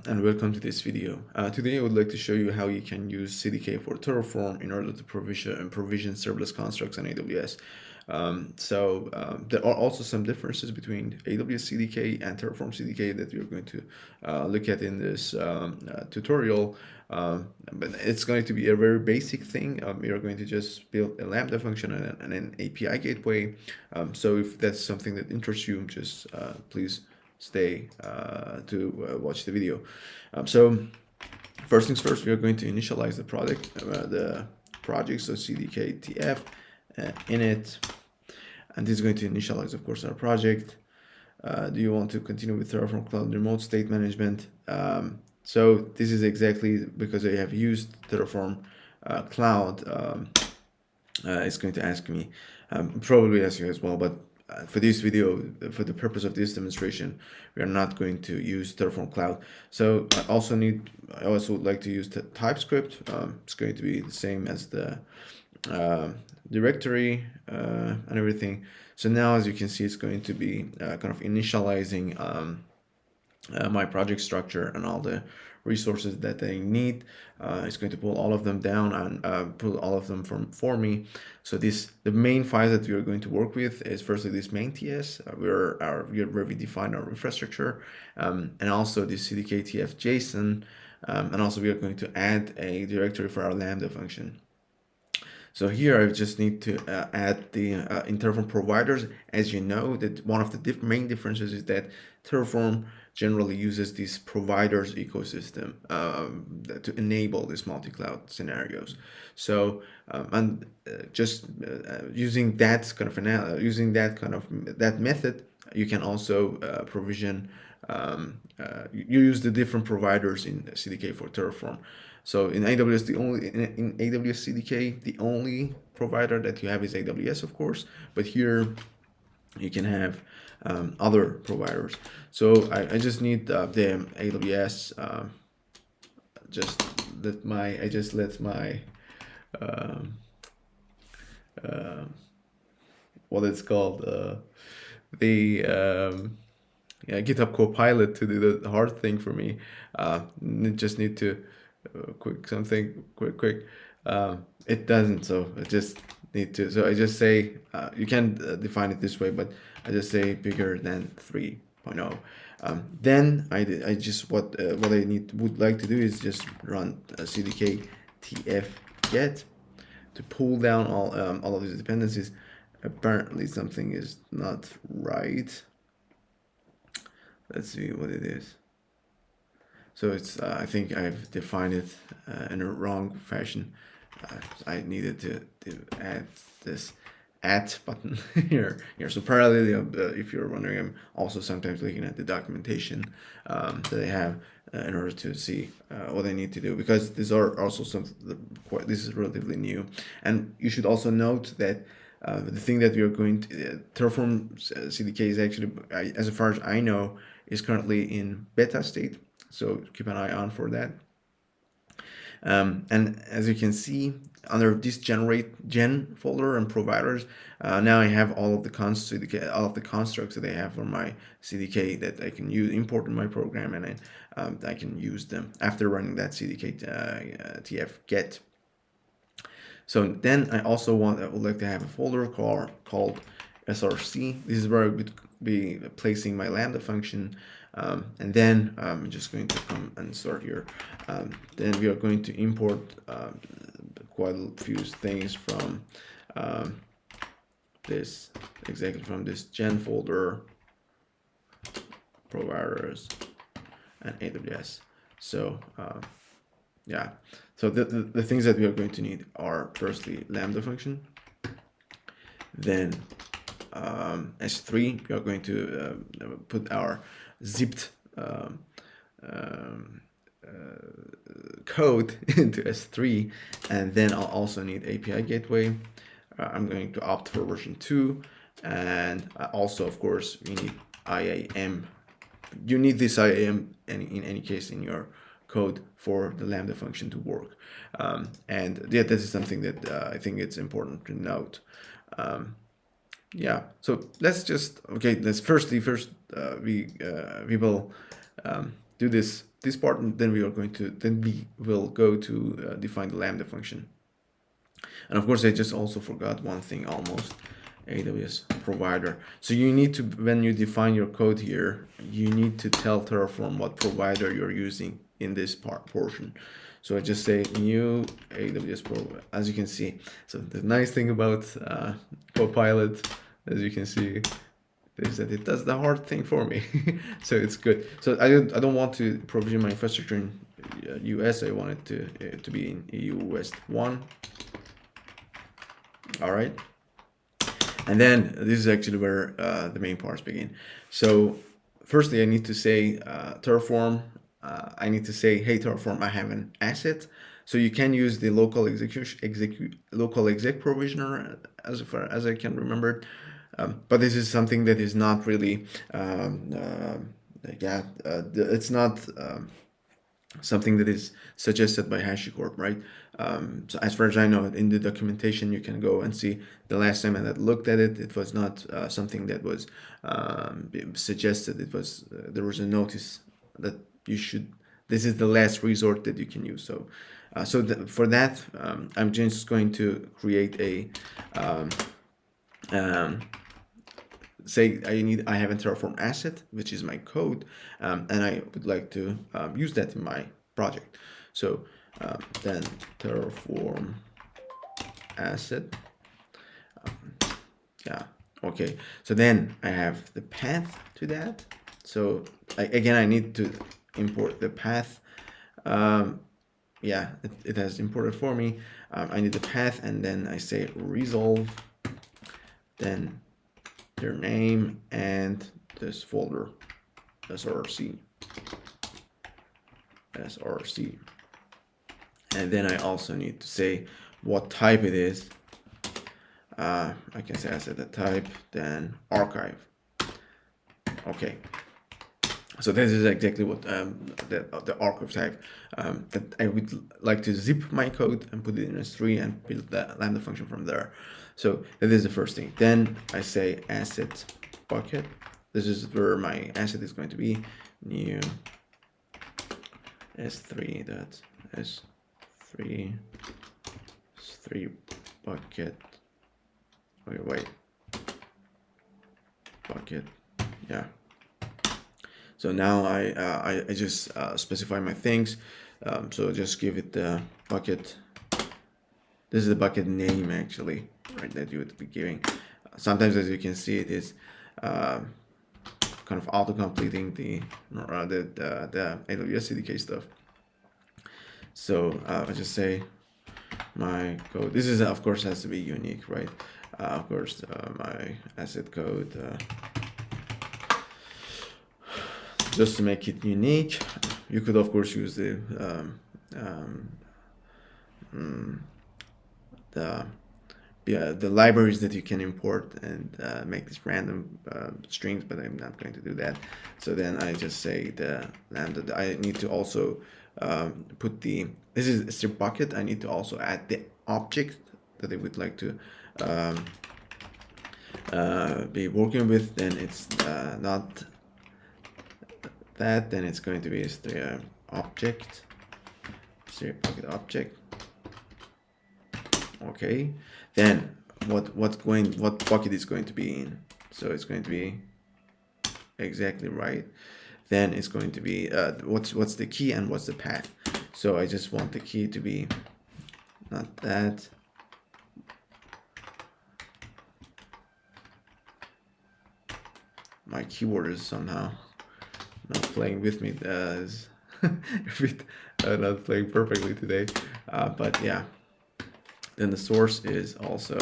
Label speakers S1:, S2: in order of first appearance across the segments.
S1: and welcome to this video. Today I would like to show you how you can use CDK for Terraform in order to provision serverless constructs on AWS. There are also some differences between AWS CDK and Terraform CDK that we're going to look at in this tutorial. But it's going to be a very basic thing. We are going to just build a Lambda function and an API gateway. So if that's something that interests you, just please stay to watch the video. So first things first, we are going to initialize the project, so CDK TF init, and this is going to initialize, of course, our project. Do you want to continue with Terraform Cloud Remote State Management? So this is exactly because I have used Terraform Cloud. It's going to ask me, probably ask you as well, but for this video, for the purpose of this demonstration, we are not going to use Terraform Cloud. So I also would like to use the TypeScript. It's going to be the same as the directory and everything. So now, as you can see, it's going to be kind of initializing my project structure and all the resources that they need. It's going to pull all of them down and pull all of them for me. So the main files that we are going to work with is firstly this main TS, where we define our infrastructure, and also this CDK TF JSON, and also we are going to add a directory for our Lambda function. So here I just need to add the in Terraform providers. As you know, that one of the main differences is that Terraform generally uses this providers ecosystem to enable these multi-cloud scenarios. So using that kind of method, you can also provision. You use the different providers in CDK for Terraform. So in AWS, in AWS CDK, the only provider that you have is AWS, of course, but here you can have other providers. So I just need the AWS. I just let my what it's called GitHub Copilot to do the hard thing for me. Just need to quick. It doesn't, so I just need to. So I just say you can define it this way, but I just say bigger than 3.0. Then I just what I would like to do is just run CDK TF get to pull down all of these dependencies. Apparently something is not right. Let's see what it is. So it's I think I've defined it in a wrong fashion. I needed to add this add button here. So parallelly, if you're wondering, I'm also sometimes looking at the documentation that I have in order to see what I need to do, because these are also this is relatively new. And you should also note that the thing that we are going to Terraform CDK is actually, as far as I know, is currently in beta state. So keep an eye on for that. And as you can see, under this gen folder and providers, now I have all of the constructs that I have for my CDK that I can import in my program, and I can use them after running that CDK TF get. So then I would like to have a folder called SRC. This is where I would be placing my Lambda function. And then I'm just going to come and start here. Then we are going to import quite a few things from this gen folder, providers, and AWS. So yeah, so the things that we are going to need are firstly Lambda function, then S3. We are going to put our zipped code into S3, and then I'll also need API Gateway. I'm going to opt for version 2, and also, of course, we need IAM. You need this IAM in any case in your code for the Lambda function to work. And yeah, this is something that I think it's important to note. Yeah, so let's first we will do this this part, and then we will go to define the Lambda function. And of course, I just also forgot one thing almost. AWS provider. So you need to, when you define your code here, you need to tell Terraform what provider you're using in this portion. So I just say new AWS provider, as you can see. So the nice thing about Copilot, as you can see, is that it does the hard thing for me. So it's good. So I don't want to provision my infrastructure in US. I want it to be in EU West 1. All right. And then this is actually where the main parts begin. So firstly, I need to say Terraform. I need to say, hey, Terraform, I have an asset. So you can use the local local exec provisioner as far as I can remember. But this is something that is not really, it's not something that is suggested by HashiCorp, right? So as far as I know, in the documentation, you can go and see the last time I had looked at it, it was not something that was suggested. It was, there was a notice that you should, this is the last resort that you can use. So, for that, I'm just going to create a, say I have a Terraform asset, which is my code, and I would like to use that in my project. So then Terraform asset, yeah, okay. So then I have the path to that. So again, I need to import the path. Yeah, it has imported for me. I need the path, and then I say resolve, then their name and this folder, src, and then I also need to say what type it is. I can say I set the type, then archive. Okay, so this is exactly what the archive type that I would like to zip my code and put it in S3 and build the Lambda function from there. So that is the first thing. Then I say asset bucket. This is where my asset is going to be. New S3 bucket. Wait. Bucket. Yeah. So now I just specify my things. So just give it the bucket. This is the bucket name actually, right? That you would be giving. Sometimes, as you can see, it is kind of auto-completing the AWS CDK stuff. So I just say my code. This is, of course, has to be unique, right? Of course, my asset code. Just to make it unique, you could of course use the libraries that you can import and make these random strings, but I'm not going to do that. So then I just say the Lambda. I need to also put this is a bucket. I need to also add the object that I would like to be working with. Then it's not that, then it's going to be the object, bucket object. Okay, then what bucket is going to be in? So it's going to be exactly right. Then it's going to be what's the key and what's the path. So I just want the key to be not that. My keyboard is somehow not playing with me, not playing perfectly today, but yeah. Then the source is also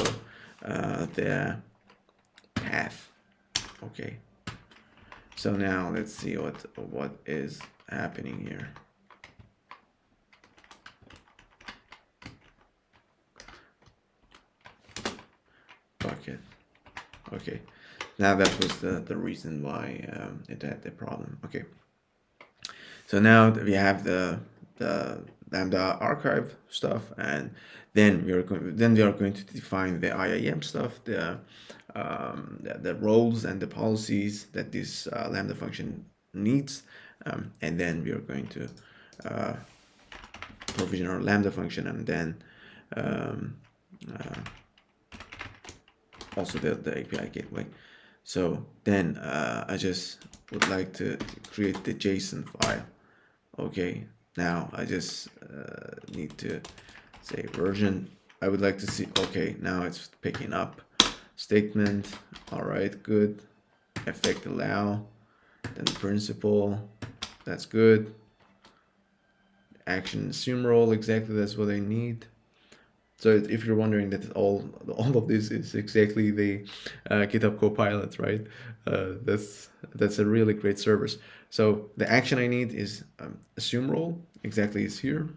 S1: the path. Okay, so now let's see what is happening here. Bucket. Okay, now that was the reason why it had the problem. Okay, so now we have the Lambda archive stuff, and then we are going to define the IAM stuff, the roles and the policies that this Lambda function needs, and then we are going to provision our Lambda function, and then also the API gateway. So then I just would like to create the JSON file. Okay, now I just need to say version. I would like to see, okay, now it's picking up. Statement, all right, good. Effect allow, then principal, that's good. Action assume role, exactly that's what I need. So if you're wondering, that all of this is exactly the GitHub Copilot, right? That's a really great service. So the action I need is assume role, exactly is here,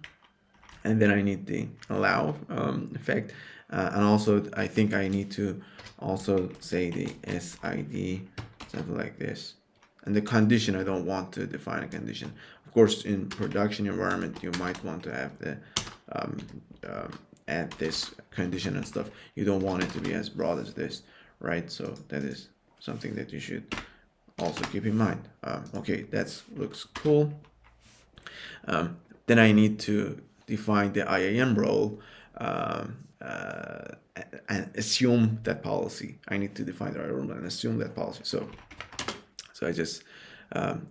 S1: and then I need the allow effect, and also I think I need to also say the SID, something like this. And the condition, I don't want to define a condition. Of course, in production environment, you might want to have the add this condition and stuff. You don't want it to be as broad as this, right? So that is something that you should also keep in mind. Okay, that looks cool. Then I need to define the IAM role and assume that policy. I need to define the IAM role and assume that policy. So I just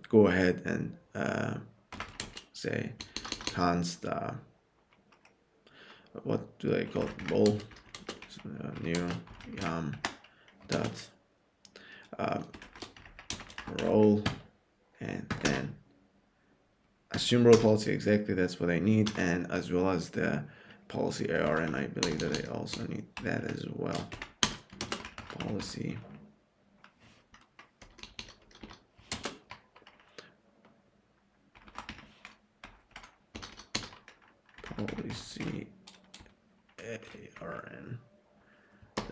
S1: go ahead and say const what do I call it? Role new yum dot role, and then assume role policy, exactly that's what I need, and as well as the policy ARN. I believe that I also need that as well. Policy ARN.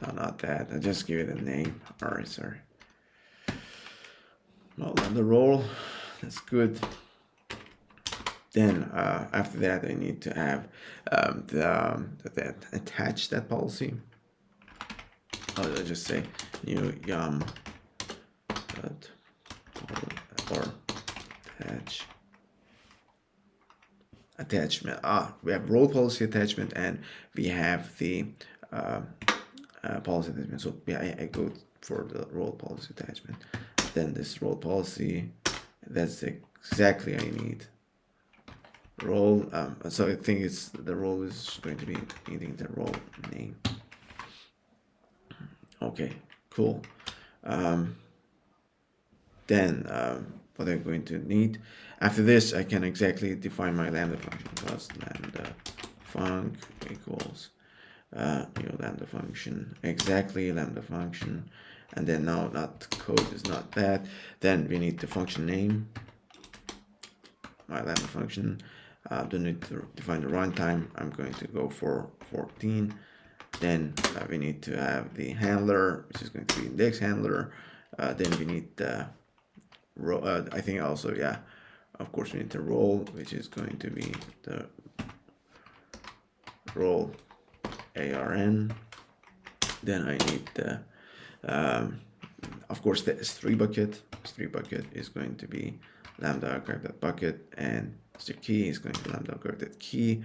S1: No, not that. I just give it a name. All right, sorry. Well, on the role, that's good. Then after that, I need to have attach that policy. I'll just say new yum or attachment. We have role policy attachment, and we have the policy attachment. So yeah, I go for the role policy attachment. Then this role policy, that's exactly I need. Role. So I think it's the role is going to be needing the role name. Okay, cool. Then what I'm going to need after this, I can exactly define my Lambda function. Plus Lambda func equals new Lambda function, exactly Lambda function, and then now not code is not that. Then we need the function name, my Lambda function. Don't need to define the runtime. I'm going to go for 14. Then we need to have the handler, which is going to be index handler. Then we need the I think also, yeah, of course we need the role, which is going to be the role ARN. Then I need the of course the S3 bucket. S3 bucket is going to be lambda archive that bucket, and the key is going to be lambda archive that key.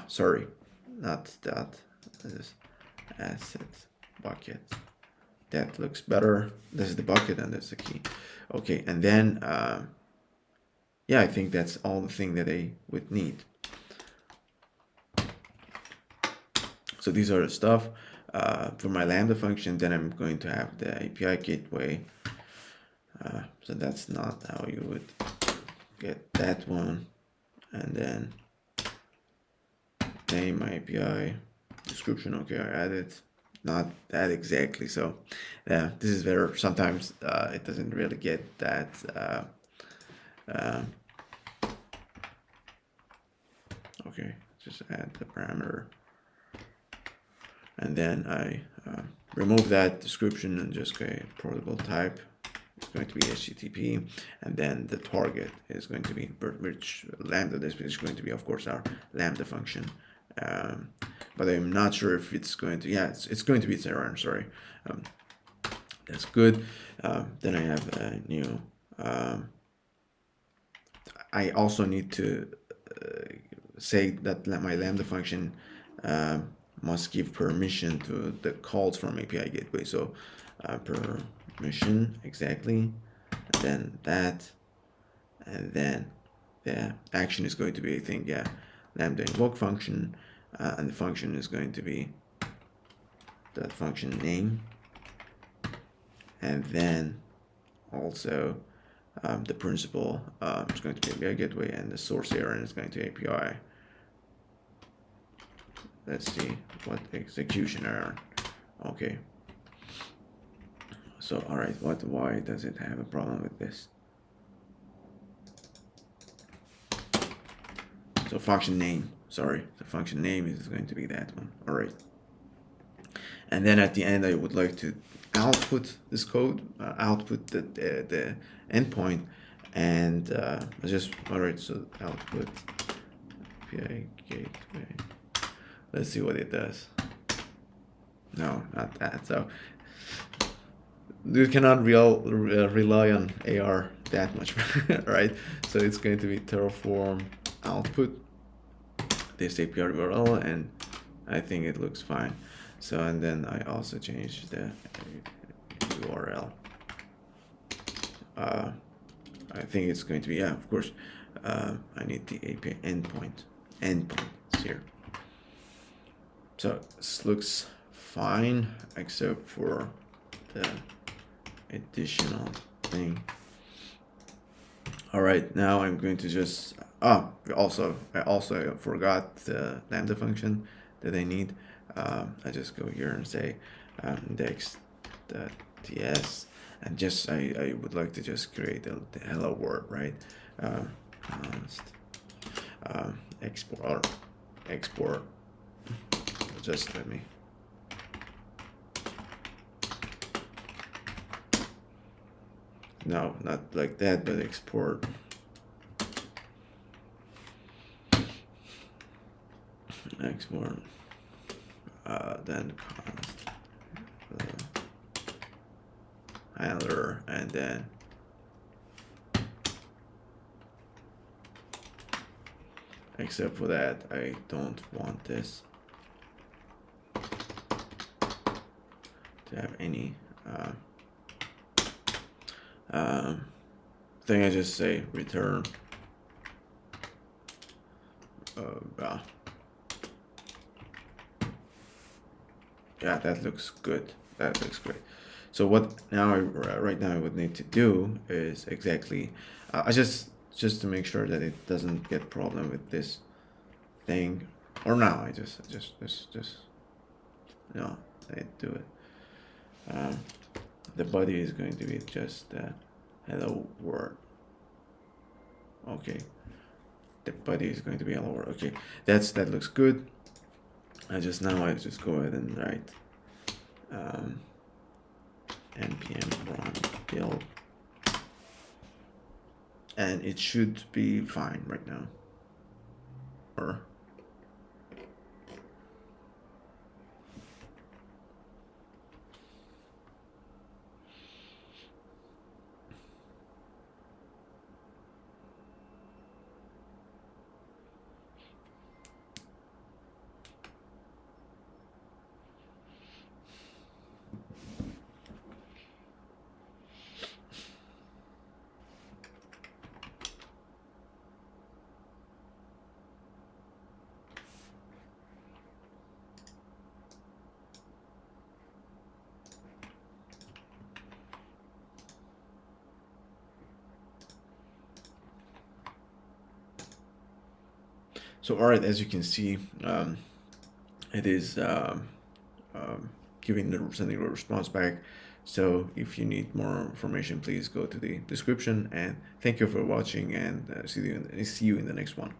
S1: Sorry, not that. This is asset bucket. That looks better. This is the bucket and that's the key. Okay, and then yeah, I think that's all the thing that I would need. So these are the stuff for my Lambda function. Then I'm going to have the API gateway. So that's not how you would get that one. And then name API description. Okay, I added. Not that exactly. So yeah, this is where sometimes it doesn't really get that okay, just add the parameter, and then I remove that description and just say protocol type. It's going to be HTTP, and then the target is going to be which Lambda. This is going to be, of course, our Lambda function. But I'm not sure if it's going to, yeah, it's going to be its error, I'm sorry. That's good. Then I have a new I also need to say that my Lambda function must give permission to the calls from API Gateway. So permission, exactly, and then that, and then the action is going to be, I think, yeah, Lambda invoke function, and the function is going to be that function name, and then also the principal is going to be API Gateway, and the source errand is going to API. Let's see what execution error. Okay. So all right, why does it have a problem with this? So function name, sorry, the function name is going to be that one. All right. And then at the end, I would like to output this code, output the endpoint, and just, all right, so output API Gateway. Let's see what it does. No, not that. So you cannot rely on AR that much, right? So it's going to be Terraform output this API URL, and I think it looks fine. So, and then I also changed the URL. I think it's going to be, yeah, of course, I need the API endpoints here. So this looks fine, except for the additional thing. All right, now I'm going to just, I also forgot the Lambda function that I need. I just go here and say index.ts, and just I would like to just create the hello world, right? Export. Just let me. No, not like that, but export. Export. Then const handler, and then except for that, I don't want this to have any thing. I just say return yeah, that looks good. That looks great. So what now right now I would need to do is exactly I just to make sure that it doesn't get problem with this thing, or now I just no, I do it. The body is going to be just hello world. Okay, the body is going to be hello world. Okay, that looks good. I just go ahead and write npm run build, and it should be fine right now. Or so, all right, as you can see, it is sending a response back. So if you need more information, please go to the description, and thank you for watching, and see you in the next one.